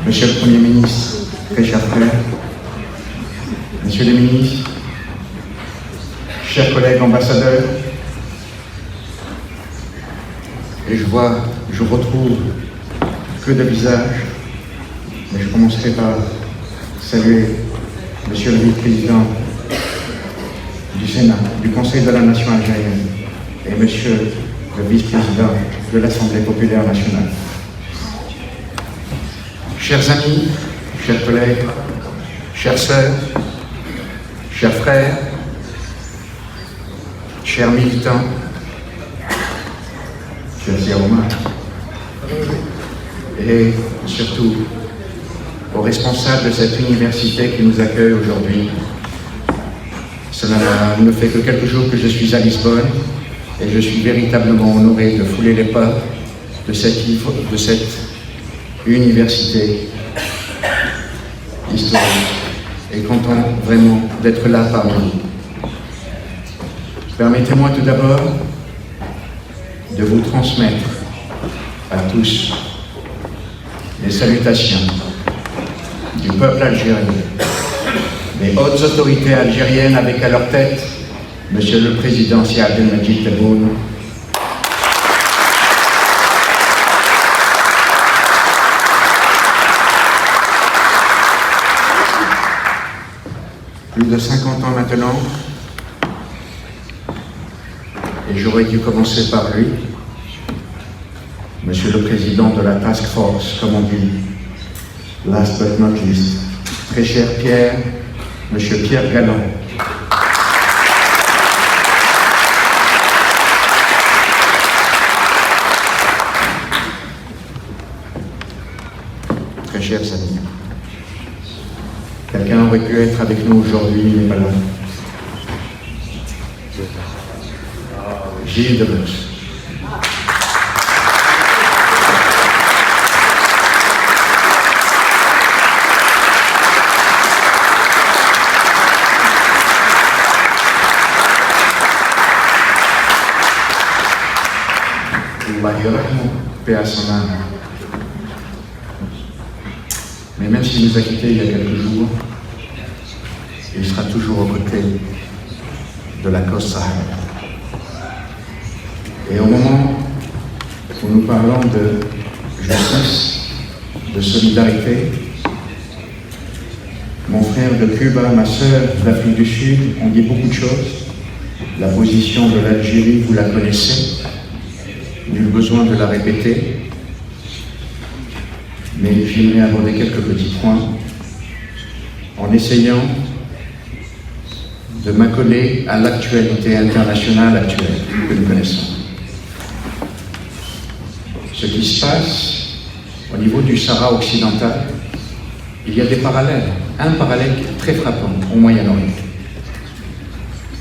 Monsieur le Premier ministre, très chers frères, Messieurs les ministres, chers collègues ambassadeurs, et je retrouve que de visages, mais je commencerai par saluer Monsieur le vice-président du Sénat, du Conseil de la Nation algérienne, et Monsieur le vice-président de l'Assemblée populaire nationale. Chers amis, chers collègues, chères sœurs, chers frères, chers militants, chers Yaouma, et surtout aux responsables de cette université qui nous accueille aujourd'hui. Cela ne fait que quelques jours que je suis à Lisbonne et je suis véritablement honoré de fouler les pas de cette université historique et content vraiment d'être là parmi vous. Permettez-moi tout d'abord de vous transmettre à tous les salutations du peuple algérien, des hautes autorités algériennes avec à leur tête Monsieur le Président Si Abdelmadjid Tebboune, plus de 50 ans maintenant, et j'aurais dû commencer par lui, Monsieur le Président de la Task Force, comme on dit, last but not least, très cher Pierre, Monsieur Pierre Galland. Très chers amis. Quelqu'un aurait pu être avec nous aujourd'hui, il n'est pas là. Gilles Deleuze. Paix à son âme. Mais même s'il nous a quittés il y a quelques jours, il sera toujours aux côtés de la cause saharienne. Et au moment où nous parlons de justice, de solidarité, mon frère de Cuba, ma sœur d'Afrique du Sud ont dit beaucoup de choses. La position de l'Algérie, vous la connaissez. Nul besoin de la répéter, mais j'aimerais aborder quelques petits points en essayant de m'accoler à l'actualité internationale actuelle que nous connaissons. Ce qui se passe au niveau du Sahara occidental, il y a des parallèles, un parallèle très frappant au Moyen-Orient.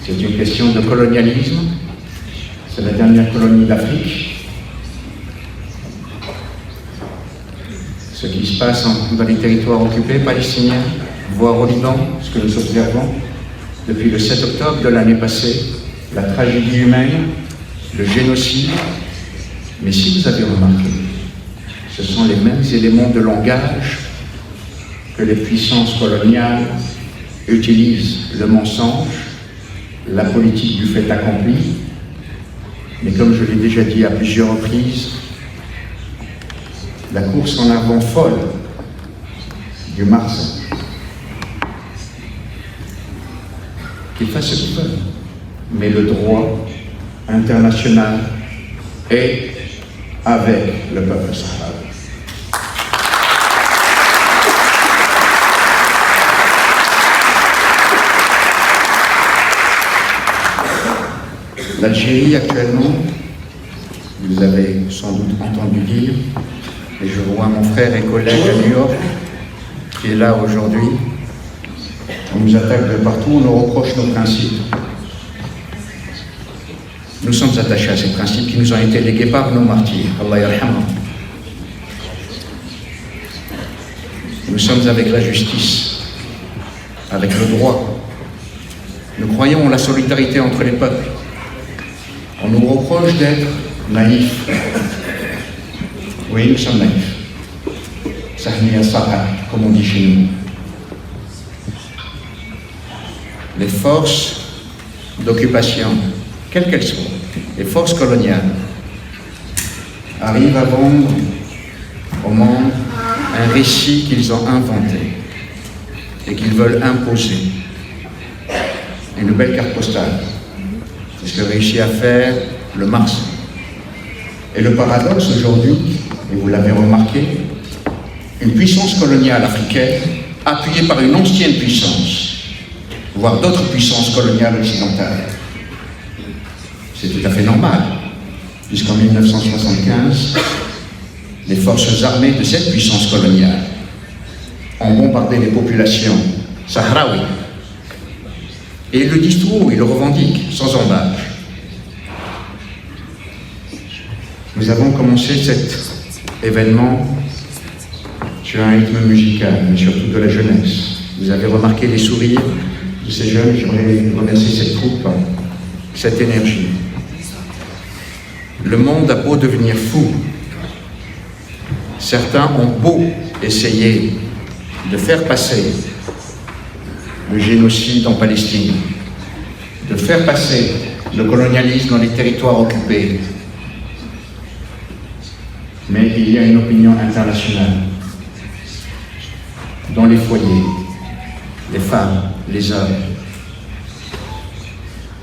C'est une question de colonialisme, c'est la dernière colonie d'Afrique. Ce qui se passe dans les territoires occupés palestiniens, voire au Liban, ce que nous observons depuis le 7 octobre de l'année passée, la tragédie humaine, le génocide. Mais si vous avez remarqué, ce sont les mêmes éléments de langage que les puissances coloniales utilisent, le mensonge, la politique du fait accompli, mais comme je l'ai déjà dit à plusieurs reprises, la course en avant folle du Mars, qu'ils fassent ce qu'ils veulent, mais le droit international est avec le peuple sahraoui. L'Algérie actuellement, vous avez sans doute entendu dire, et je vois mon frère et collègue à New York qui est là aujourd'hui, on nous attaque de partout, on nous reproche nos principes. Nous sommes attachés à ces principes qui nous ont été légués par nos martyrs. Allah yarhamhum. Nous sommes avec la justice, avec le droit. Nous croyons en la solidarité entre les peuples. On nous reproche d'être naïfs. Oui, nous sommes naïfs. Sahniya Saha, comme on dit chez nous. Les forces d'occupation, quelles qu'elles soient, les forces coloniales, arrivent à vendre au monde un récit qu'ils ont inventé et qu'ils veulent imposer. Une belle carte postale. C'est ce que réussit à faire le Marx. Et le paradoxe aujourd'hui, et vous l'avez remarqué, une puissance coloniale africaine appuyée par une ancienne puissance, voire d'autres puissances coloniales occidentales. C'est tout à fait normal, puisqu'en 1975, les forces armées de cette puissance coloniale ont bombardé les populations sahraouies. Et ils le disent tout haut, ils le revendiquent, sans embâche. Nous avons commencé cet événement sur un rythme musical, mais surtout de la jeunesse. Vous avez remarqué les sourires de ces jeunes, j'aimerais remercier cette troupe, cette énergie. Le monde a beau devenir fou, certains ont beau essayer de faire passer le génocide en Palestine, de faire passer le colonialisme dans les territoires occupés. Mais il y a une opinion internationale. Dans les foyers, les femmes, les hommes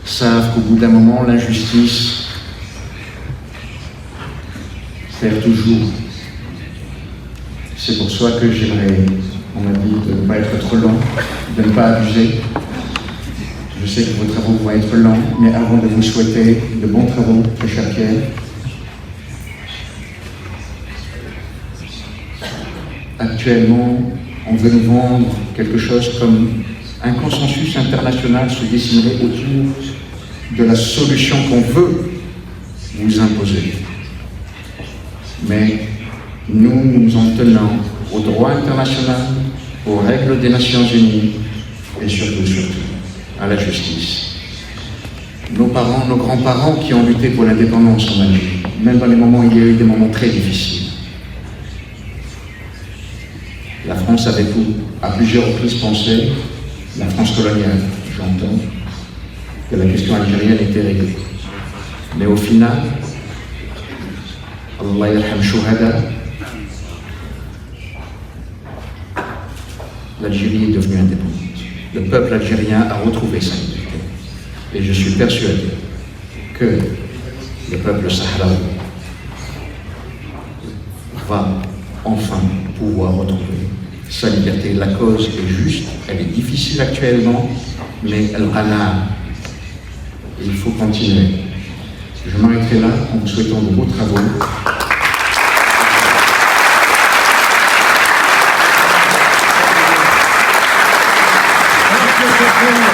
savent qu'au bout d'un moment, l'injustice perd toujours. C'est pour ça que j'aimerais, on m'a dit de ne pas être trop long, de ne pas abuser. Je sais que vos travaux vont être longs, mais avant de vous souhaiter de bons travaux, très cher Pierre, actuellement, on veut nous vendre quelque chose comme un consensus international se dessinerait autour de la solution qu'on veut vous imposer. Mais nous nous en tenons au droit international, aux règles des Nations Unies et surtout à la justice. Nos parents, nos grands-parents qui ont lutté pour l'indépendance en Algérie, même dans les moments où il y a eu des moments très difficiles. La France avait à plusieurs reprises pensé, la France coloniale, j'entends, que la question algérienne était réglée. Mais au final, Allah yarham shuhada, l'Algérie est devenue indépendante. Le peuple algérien a retrouvé sa liberté. Et je suis persuadé que le peuple sahraoui va enfin pouvoir retrouver sa liberté. La cause est juste, elle est difficile actuellement, mais elle rana. Il faut continuer. Je m'arrêterai là en vous souhaitant de beaux travaux. Merci.